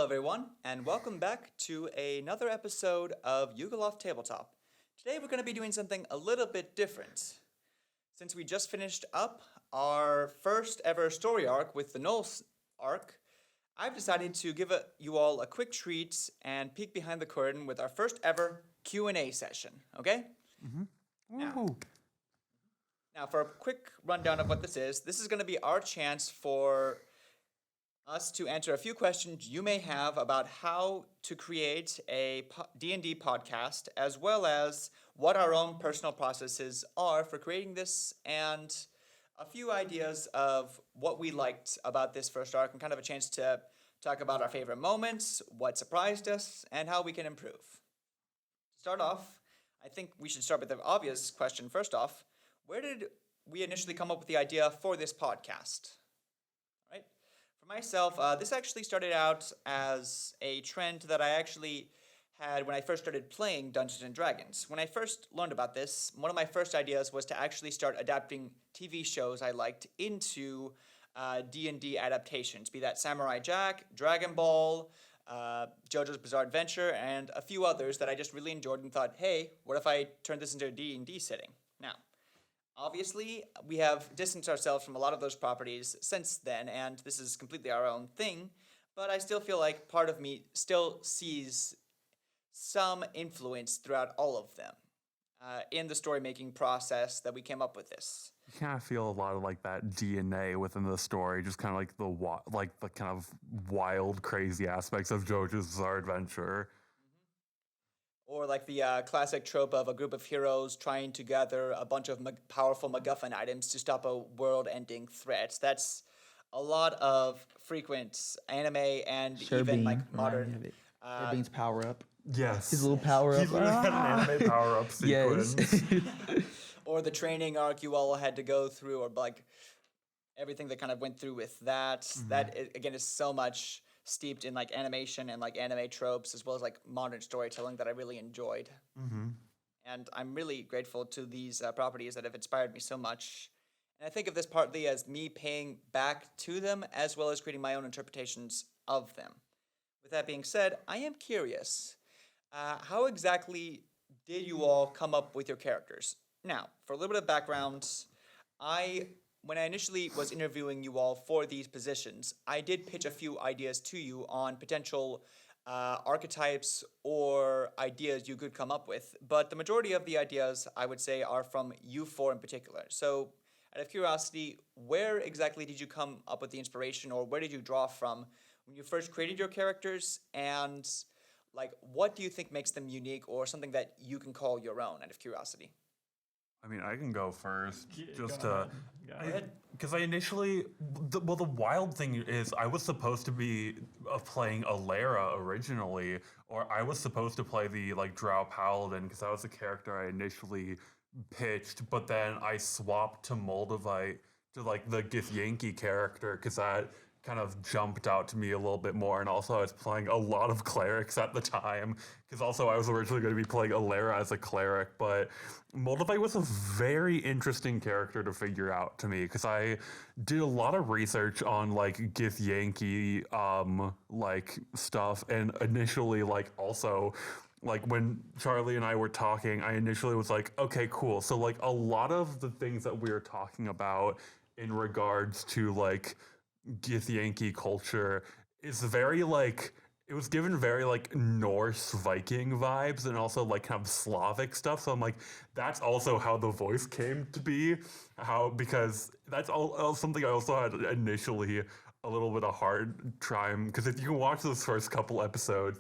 everyone, and welcome back to another episode of Yugoloth Tabletop. Today we're going to be doing something a little bit different. Since we just finished up our first ever story arc with the Gnolls arc, I've decided to give you all a quick treat and peek behind the curtain with our first ever Q&A session, okay? Now, for a quick rundown of what this is going to be our chance for us to answer a few questions you may have about how to create a D&D podcast, as well as what our own personal processes are for creating this, and a few ideas of what we liked about this first arc, and kind of a chance to talk about our favorite moments, what surprised us, and how we can improve. To start off, I think we should start with the obvious question first off. Where did we initially come up with the idea for this podcast? For myself, this actually started out as a trend that I actually had when I first started playing Dungeons & Dragons. When I first learned about this, one of my first ideas was to actually start adapting TV shows I liked into D&D adaptations, be that Samurai Jack, Dragon Ball, JoJo's Bizarre Adventure, and a few others that I just really enjoyed and thought, hey, what if I turned this into a D&D setting? Now, obviously, we have distanced ourselves from a lot of those properties since then, and this is completely our own thing, but I still feel like part of me still sees some influence throughout all of them in the story-making process that we came up with this. You kind of feel a lot of like that DNA within the story, just kind of like the kind of wild, crazy aspects of JoJo's Bizarre Adventure. Or like the classic trope of a group of heroes trying to gather a bunch of powerful MacGuffin items to stop a world-ending threat. That's a lot of frequent anime and even like modern. Bean's power up. Yes. His little power up. He's really got an anime power up sequence. Yes. Or the training arc you all had to go through, or like everything that kind of went through with that. Mm-hmm. That again is so much steeped in like animation and like anime tropes, as well as like modern storytelling that I really enjoyed. Mm-hmm. And I'm really grateful to these properties that have inspired me so much. And I think of this partly as me paying back to them, as well as creating my own interpretations of them. With that being said, I am curious, how exactly did you all come up with your characters? Now, for a little bit of background, when I initially was interviewing you all for these positions, I did pitch a few ideas to you on potential archetypes or ideas you could come up with, but the majority of the ideas, I would say, are from you four in particular. So, out of curiosity, where exactly did you come up with the inspiration, or where did you draw from when you first created your characters, and like, what do you think makes them unique, or something that you can call your own, out of curiosity? I mean, I can go first, because I initially, the wild thing is I was supposed to be playing Alera originally, or I was supposed to play the like Drow Paladin, because that was the character I initially pitched, but then I swapped to Moldavite to like the Githyanki character, because that kind of jumped out to me a little bit more, and also I was playing a lot of clerics at the time, because also I was originally going to be playing Alera as a cleric, but Moldavite was a very interesting character to figure out to me, because I did a lot of research on like Githyanki like stuff, and initially like also like when Charlie and I were talking, I initially was like, okay, cool, so like a lot of the things that we were talking about in regards to like Githyanki culture is very like, it was given very like Norse Viking vibes, and also like kind of Slavic stuff. So I'm like, that's also how the voice came to be, because that's all something I also had initially a little bit of hard time, because if you can watch those first couple episodes,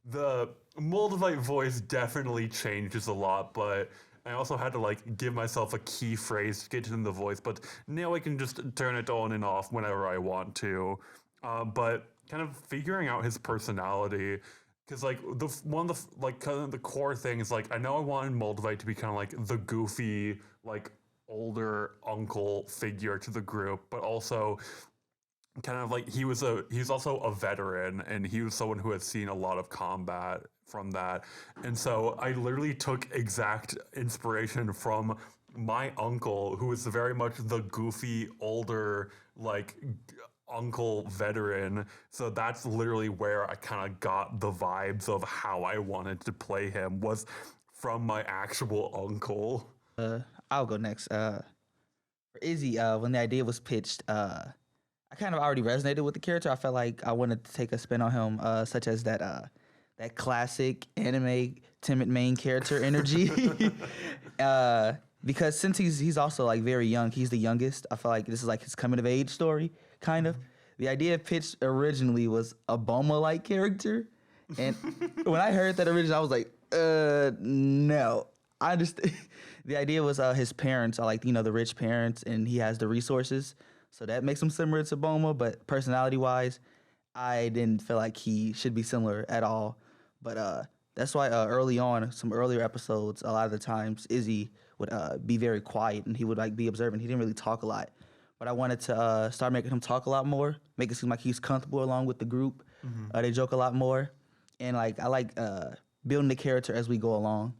the Moldavite voice definitely changes a lot, but I also had to like give myself a key phrase to get in the voice, but now I can just turn it on and off whenever I want to. But kind of figuring out his personality, because like one of the like kind of the core thing is like I know I wanted Moldavite to be kind of like the goofy like older uncle figure to the group, but also kind of like he's also a veteran, and he was someone who had seen a lot of combat from that. And so I literally took exact inspiration from my uncle, who is very much the goofy older like uncle veteran. So that's literally where I kind of got the vibes of how I wanted to play him was from my actual uncle. I'll go next. For Izzy, when the idea was pitched, I kind of already resonated with the character. I felt like I wanted to take a spin on him, such as that classic anime timid main character energy. Because since he's also like very young, he's the youngest. I feel like this is like his coming of age story, kind of. The idea pitched originally was a Boma-like character, and when I heard that originally, I was like, no. I understand. The idea was his parents are like the rich parents, and he has the resources, so that makes him similar to Boma. But personality wise, I didn't feel like he should be similar at all. But that's why early on, some earlier episodes, a lot of the times Izzy would be very quiet and he would like be observant. He didn't really talk a lot. But I wanted to start making him talk a lot more, make it seem like he's comfortable along with the group. They joke a lot more, and like I like building the character as we go along,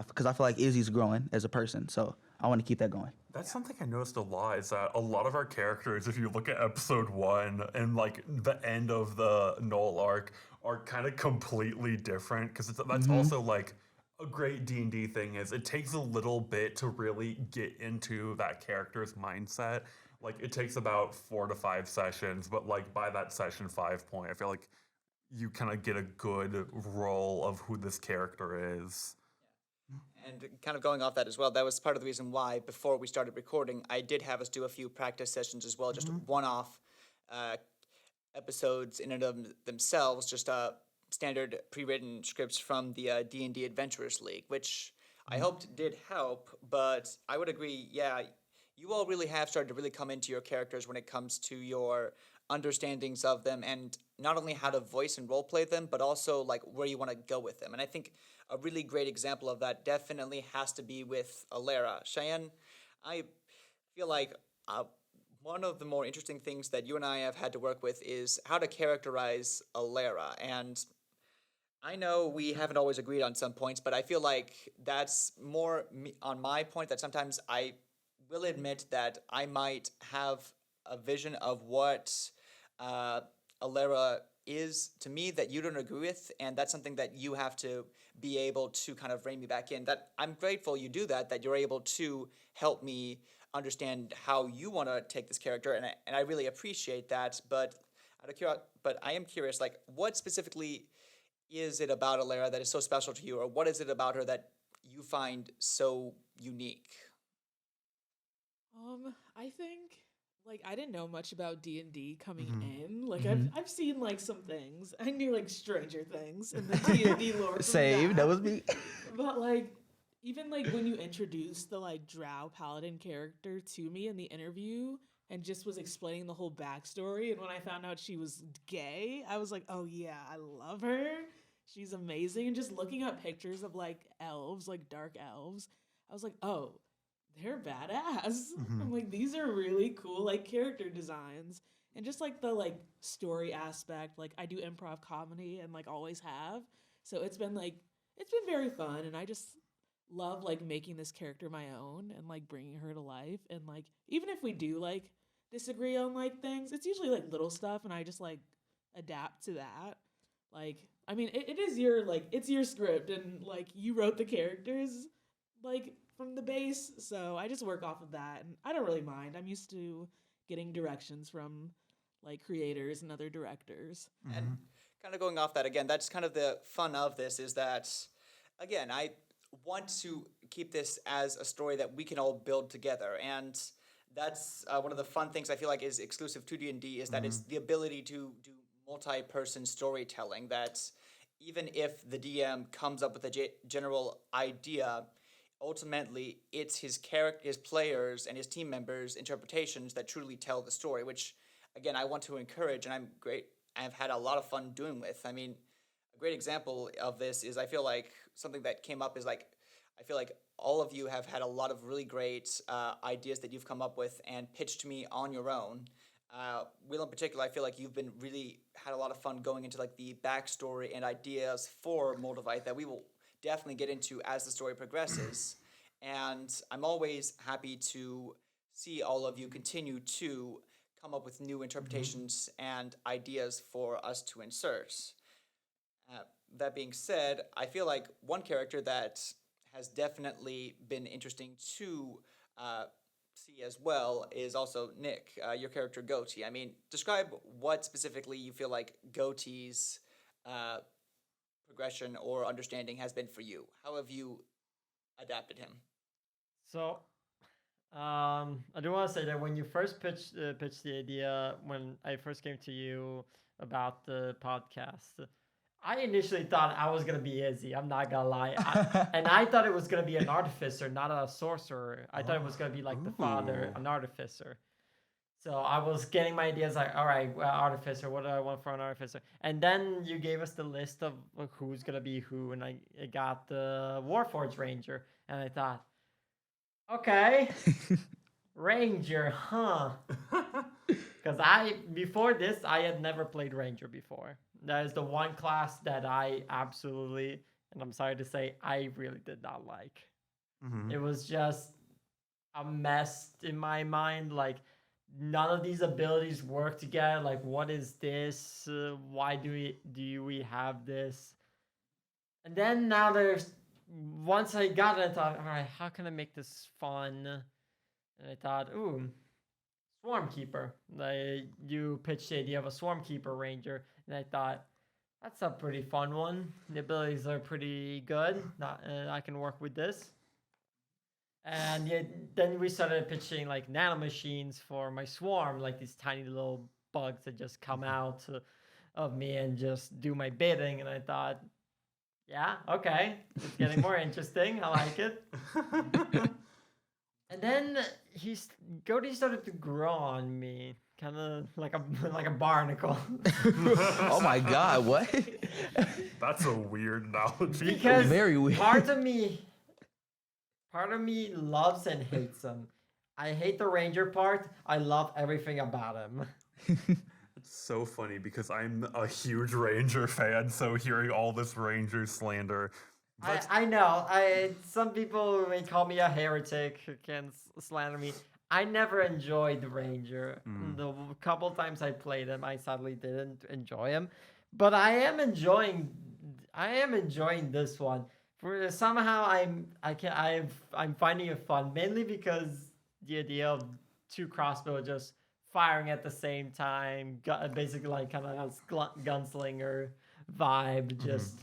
because I feel like Izzy's growing as a person. So I want to keep that going. That's something I noticed a lot is that a lot of our characters, if you look at episode 1 and like the end of the Gnoll arc, are kind of completely different because that's also like a great D&D thing is it takes a little bit to really get into that character's mindset. Like it takes about 4 to 5 sessions, but like by that session 5 point, I feel like you kind of get a good role of who this character is. And kind of going off that as well, that was part of the reason why before we started recording, I did have us do a few practice sessions as well, just one-off episodes in and of themselves, just standard pre-written scripts from the D&D Adventurers League, which I hoped did help, but I would agree, yeah, you all really have started to really come into your characters when it comes to your understandings of them and not only how to voice and role play them, but also like where you want to go with them. And I think a really great example of that definitely has to be with Alera. Cheyenne, I feel like one of the more interesting things that you and I have had to work with is how to characterize Alera. And I know we haven't always agreed on some points, but I feel like that's more on my point that sometimes I will admit that I might have a vision of what Alera is to me that you don't agree with, and that's something that you have to be able to kind of rein me back in. That I'm grateful you do that you're able to help me understand how you want to take this character, and I really appreciate that. But I am curious, like, what specifically is it about Alera that is so special to you, or what is it about her that you find so unique? I think like I didn't know much about D&D coming in. Like I've seen like some things. I knew like Stranger Things and the D&D lore. from Same, that was me. But like even like when you introduced the like Drow Paladin character to me in the interview and just was explaining the whole backstory, and when I found out she was gay, I was like, oh yeah, I love her. She's amazing. And just looking up pictures of like elves, like dark elves, I was like, oh, they're badass. I'm like, these are really cool like character designs. And just like the like story aspect, like I do improv comedy and like always have. So it's been very fun, and I just love like making this character my own and like bringing her to life. And like even if we do like disagree on like things, it's usually like little stuff, and I just like adapt to that. Like I mean, it is your like it's your script, and like you wrote the characters like from the base, so I just work off of that, and I don't really mind. I'm used to getting directions from like creators and other directors. And kind of going off that again, that's kind of the fun of this is that, again, I want to keep this as a story that we can all build together, and that's one of the fun things I feel like is exclusive to D&D is that it's the ability to do multi-person storytelling. That even if the DM comes up with a general idea, ultimately it's his players and his team members' interpretations that truly tell the story, which again I want to encourage, and I've had a lot of fun doing with. I mean, a great example of this is I feel like something that came up is like I feel like all of you have had a lot of really great ideas that you've come up with and pitched to me on your own. Will in particular, I feel like you've been really had a lot of fun going into like the backstory and ideas for Moldavite that we will definitely get into as the story progresses. And I'm always happy to see all of you continue to come up with new interpretations and ideas for us to insert. That being said, I feel like one character that has definitely been interesting to see as well is also Nick, your character Goatee. I mean, describe what specifically you feel like Goatee's progression or understanding has been for you. How have you adapted him? So, I do want to say that when you first pitched the idea, when I first came to you about the podcast, I initially thought I was gonna be Izzy. I'm not gonna lie, and I thought it was gonna be an artificer, not a sorcerer. I thought it was gonna be like the father, an artificer. So I was getting my ideas like, all right, well, artificer. What do I want for an artificer? And then you gave us the list of who's gonna be who, and I got the Warforged Ranger, and I thought, okay, Ranger, huh? Because before this, I had never played Ranger before. That is the one class that I absolutely, and I'm sorry to say, I really did not like. It was just a mess in my mind. Like, none of these abilities work together. Like, what is this? Why do we have this? And then now once I got it, I thought, all right, how can I make this fun? And I thought, ooh, Swarmkeeper. You pitched the idea of a Swarmkeeper Ranger, and I thought, that's a pretty fun one. The abilities are pretty good. I can work with this. And then we started pitching like nanomachines for my swarm, like these tiny little bugs that just come out of me and just do my bidding. And I thought, yeah, okay, it's getting more interesting. I like it. And then Goatee started to grow on me, kind of like a barnacle. Oh my God, what? That's a weird analogy. Because Very weird. part of me loves and hates him. I hate the Ranger part. I love everything about him. It's so funny because I'm a huge Ranger fan, so hearing all this Ranger slander. I know. Some people may call me a heretic who can slander me. I never enjoyed the Ranger. The couple times I played him, I sadly didn't enjoy him. But I am enjoying this one. For somehow I'm finding it fun, mainly because the idea of two crossbow just firing at the same time, basically like kind of a gunslinger vibe, just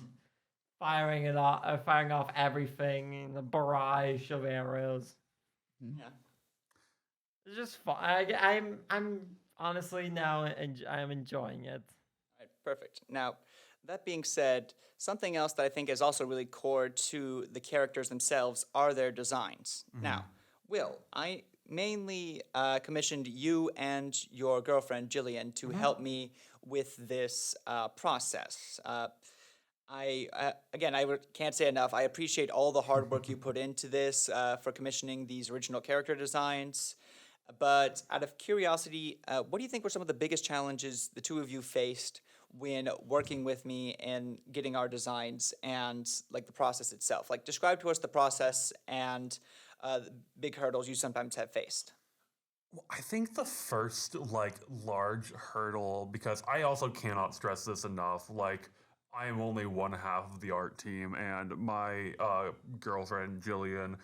firing off everything in a barrage of arrows. Yeah. It's just fun. I'm honestly now I'm enjoying it. All right, perfect. Now, that being said, something else that I think is also really core to the characters themselves are their designs. Now, Will, I mainly commissioned you and your girlfriend Jillian to help me with this process. Can't say enough. I appreciate all the hard work you put into this for commissioning these original character designs. But out of curiosity, what do you think were some of the biggest challenges the two of you faced when working with me and getting our designs and like the process itself? Like, describe to us the process and the big hurdles you sometimes have faced. Well, I think the first like large hurdle, because I also cannot stress this enough, like I am only one half of the art team, and my girlfriend Jillian,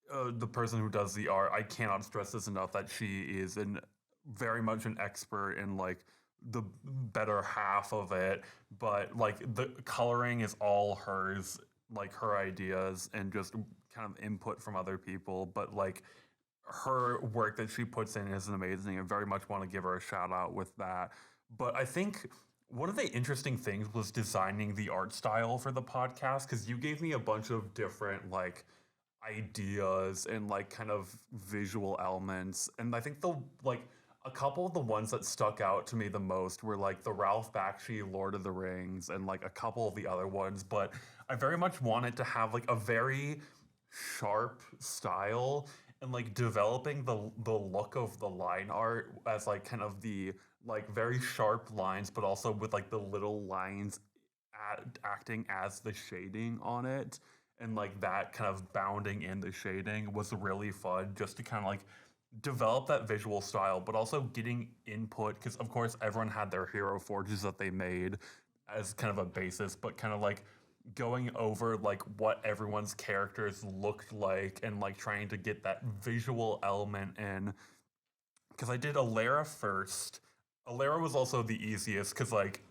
the person who does the art, I cannot stress this enough that she is very much an expert in like the better half of it, but like the coloring is all hers, like her ideas and just kind of input from other people, but like her work that she puts in is amazing. I very much want to give her a shout out with that. But I think one of the interesting things was designing the art style for the podcast, because you gave me a bunch of different like ideas and like kind of visual elements, and I think a couple of the ones that stuck out to me the most were like the Ralph Bakshi Lord of the Rings and like a couple of the other ones, but I very much wanted to have like a very sharp style, and like developing the look of the line art as like kind of the like very sharp lines, but also with like the little lines acting as the shading on it, and like that kind of bounding in the shading was really fun, just to kind of like develop that visual style, but also getting input, because of course everyone had their hero forges that they made as kind of a basis, but kind of like going over like what everyone's characters looked like and like trying to get that visual element in. Because I did Alara first. Alara was also the easiest because like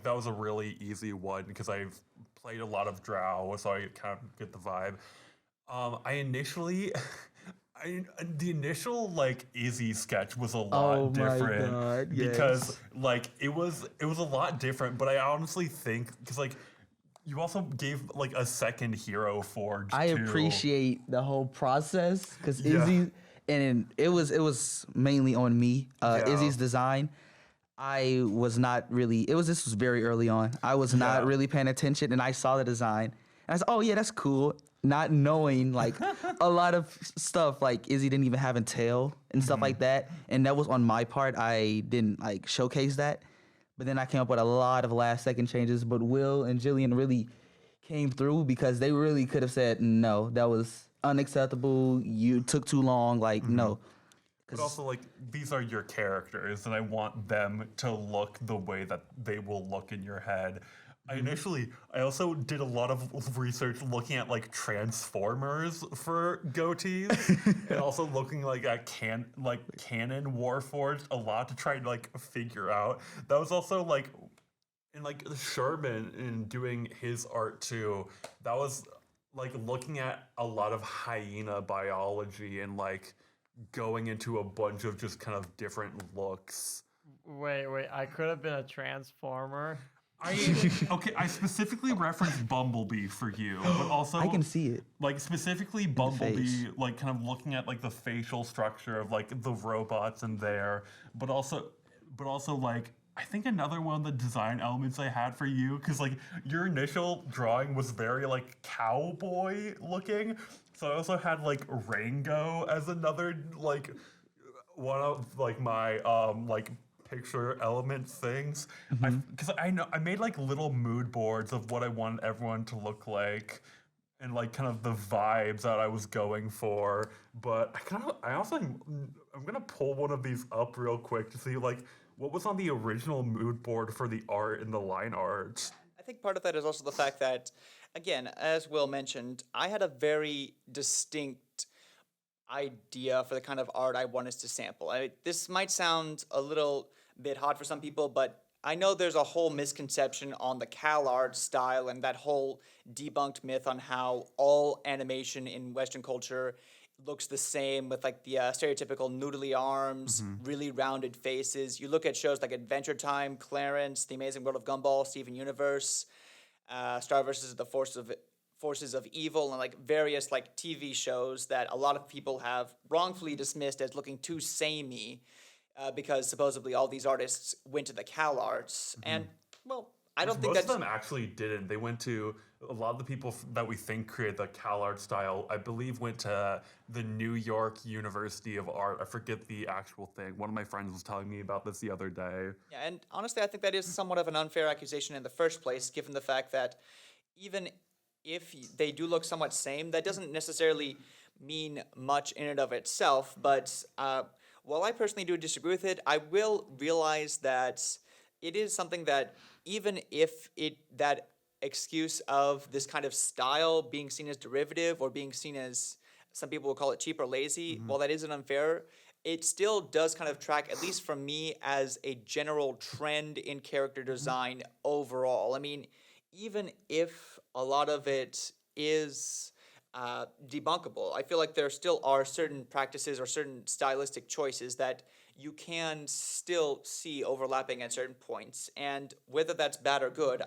that was a really easy one because I've played a lot of Drow, so I kind of get the vibe. I initially, the initial like Izzy sketch was a lot Oh my different God, because yes. like it was a lot different. But I honestly think because like you also gave like a second hero forge. I too. appreciate the whole process because Yeah. Izzy, and it was mainly on me. Yeah. Izzy's design. I was not really. This was very early on. I was not Yeah. really paying attention, and I saw the design, and I said, "Oh yeah, that's cool." Not knowing like a lot of stuff, like Izzy didn't even have a tail and stuff like that, and that was on my part. I didn't like showcase that, but then I came up with a lot of last second changes. But Will and Jillian really came through because they really could have said no, that was unacceptable. You took too long. Like no. But also, like, these are your characters, and I want them to look the way that they will look in your head. I also did a lot of research looking at, like, Transformers for goatees, and also looking, like, at canon Warforged a lot to try to, like, figure out. That was also, like, and, like, Sherman in doing his art, too, that was, like, looking at a lot of hyena biology and, like, going into a bunch of just kind of different looks. Wait, I could have been a transformer. I specifically referenced Bumblebee for you, but also I can see it. like specifically face. Bumblebee, like kind of looking at like the facial structure of like the robots in there, but also like I think another one of the design elements I had for you, because like your initial drawing was very like cowboy looking, so I also had like Rango as another like one of like my like picture element things. Because I know I made like little mood boards of what I wanted everyone to look like and like kind of the vibes that I was going for. But I'm gonna pull one of these up real quick to see like what was on the original mood board for the art and the line art. I think part of that is also the fact that, again, as Will mentioned, I had a very distinct idea for the kind of art I want us to sample. This might sound a little bit hot for some people, but I know there's a whole misconception on the Cal art style and that whole debunked myth on how all animation in Western culture looks the same with like the stereotypical noodly arms, really rounded faces. You look at shows like Adventure Time, Clarence, The Amazing World of Gumball, Steven Universe, Star vs. the Forces of Evil, and like various like TV shows that a lot of people have wrongfully dismissed as looking too samey, because supposedly all these artists went to the Cal Arts, and well, I don't think Most that's of them actually didn't. They went to a lot of the people that we think created the Cal Art style. I believe went to the New York University of Art. I forget the actual thing. One of my friends was telling me about this the other day. Yeah, and honestly, I think that is somewhat of an unfair accusation in the first place, given the fact that even if they do look somewhat same, that doesn't necessarily mean much in and of itself. But while I personally do disagree with it, I will realize that it is something that even if that excuse of this kind of style being seen as derivative or being seen as, some people will call it cheap or lazy, while that isn't unfair, it still does kind of track, at least for me, as a general trend in character design overall. I mean, even if a lot of it is debunkable, I feel like there still are certain practices or certain stylistic choices that you can still see overlapping at certain points. And whether that's bad or good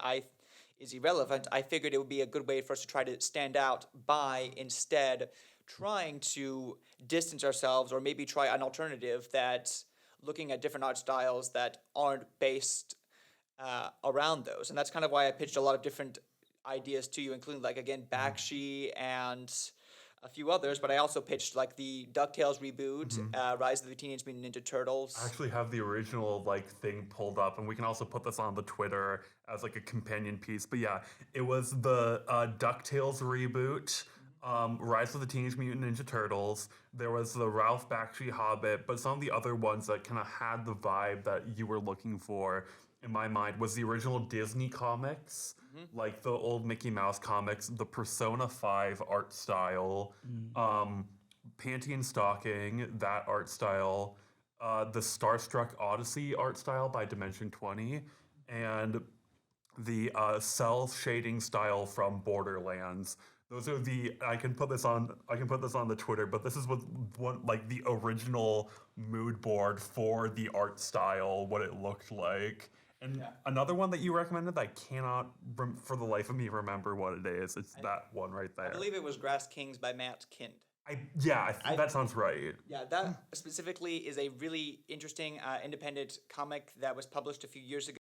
is irrelevant. I figured it would be a good way for us to try to stand out by instead trying to distance ourselves, or maybe try an alternative that's looking at different art styles that aren't based around those. And that's kind of why I pitched a lot of different ideas to you, including like, again, Bakshi and a few others, but I also pitched like the DuckTales reboot, Rise of the Teenage Mutant Ninja Turtles. I actually have the original like thing pulled up, and we can also put this on the Twitter as like a companion piece. But yeah, it was the DuckTales reboot. Rise of the Teenage Mutant Ninja Turtles. There was the Ralph Bakshi Hobbit, but some of the other ones that kind of had the vibe that you were looking for, in my mind, was the original Disney comics, like the old Mickey Mouse comics, the Persona 5 art style, Panty and Stocking, that art style, the Starstruck Odyssey art style by Dimension 20, and the cell shading style from Borderlands. Those are the I can put this on the Twitter, but this is what one like the original mood board for the art style, what it looked like. And another one that you recommended that I cannot for the life of me remember what it is. It's that one right there. I believe it was Grass Kings by Matt Kind. I think that sounds right. Yeah, that specifically is a really interesting independent comic that was published a few years ago.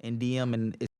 and DM, and it's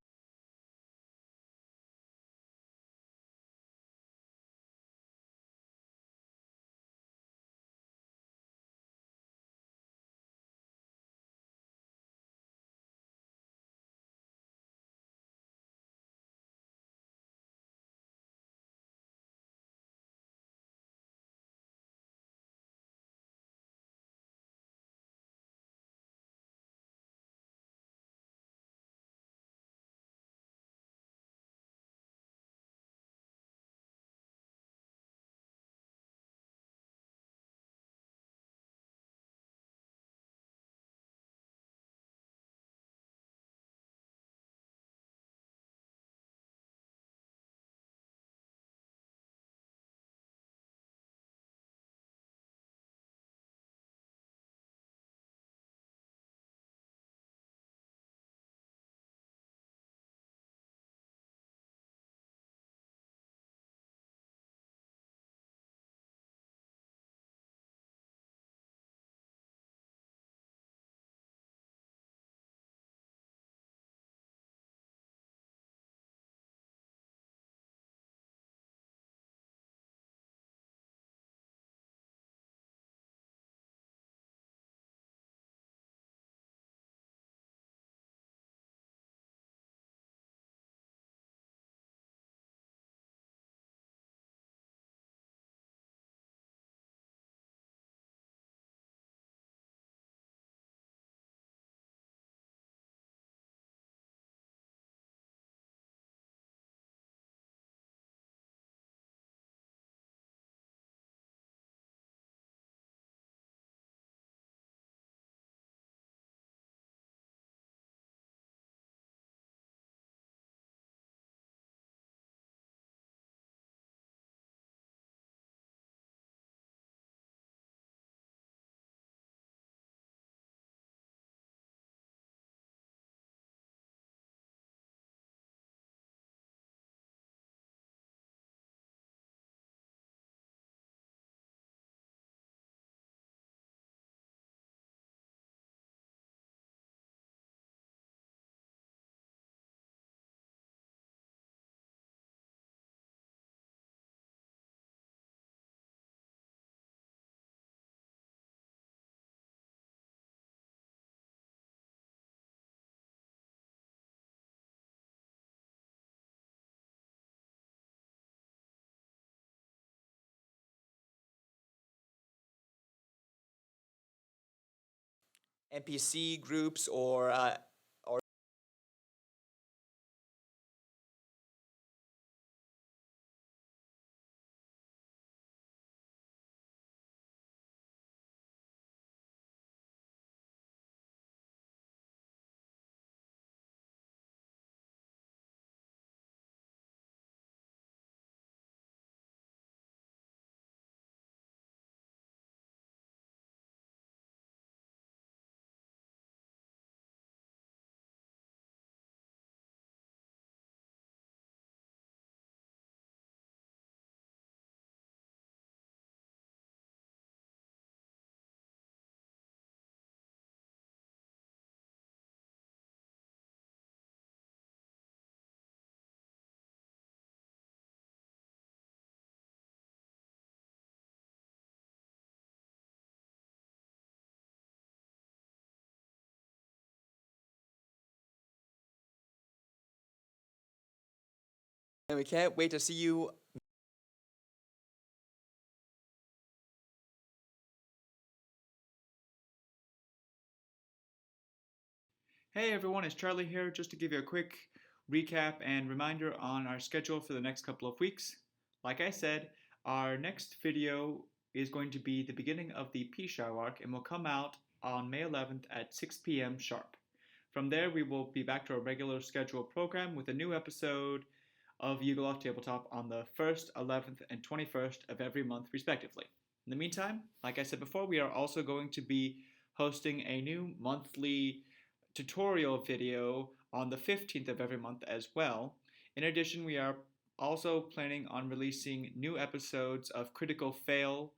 NPC groups or and we can't wait to see you. Hey everyone, it's Charlie here, just to give you a quick recap and reminder on our schedule for the next couple of weeks. Like I said, our next video is going to be the beginning of the P-Show arc and will come out on May 11th at 6 p.m. sharp. From there, we will be back to our regular scheduled program with a new episode of Yugoloth Tabletop on the 1st, 11th, and 21st of every month, respectively. In the meantime, like I said before, we are also going to be hosting a new monthly tutorial video on the 15th of every month as well. In addition, we are also planning on releasing new episodes of Critical Fail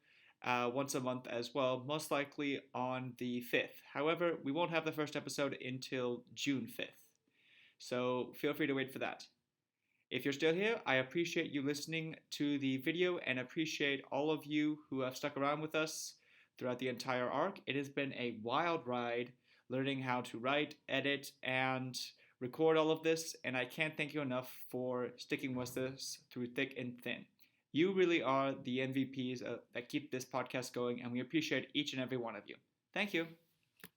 once a month as well, most likely on the 5th. However, we won't have the first episode until June 5th. So feel free to wait for that. If you're still here, I appreciate you listening to the video and appreciate all of you who have stuck around with us throughout the entire arc. It has been a wild ride learning how to write, edit, and record all of this, and I can't thank you enough for sticking with us through thick and thin. You really are the MVPs that keep this podcast going, and we appreciate each and every one of you. Thank you.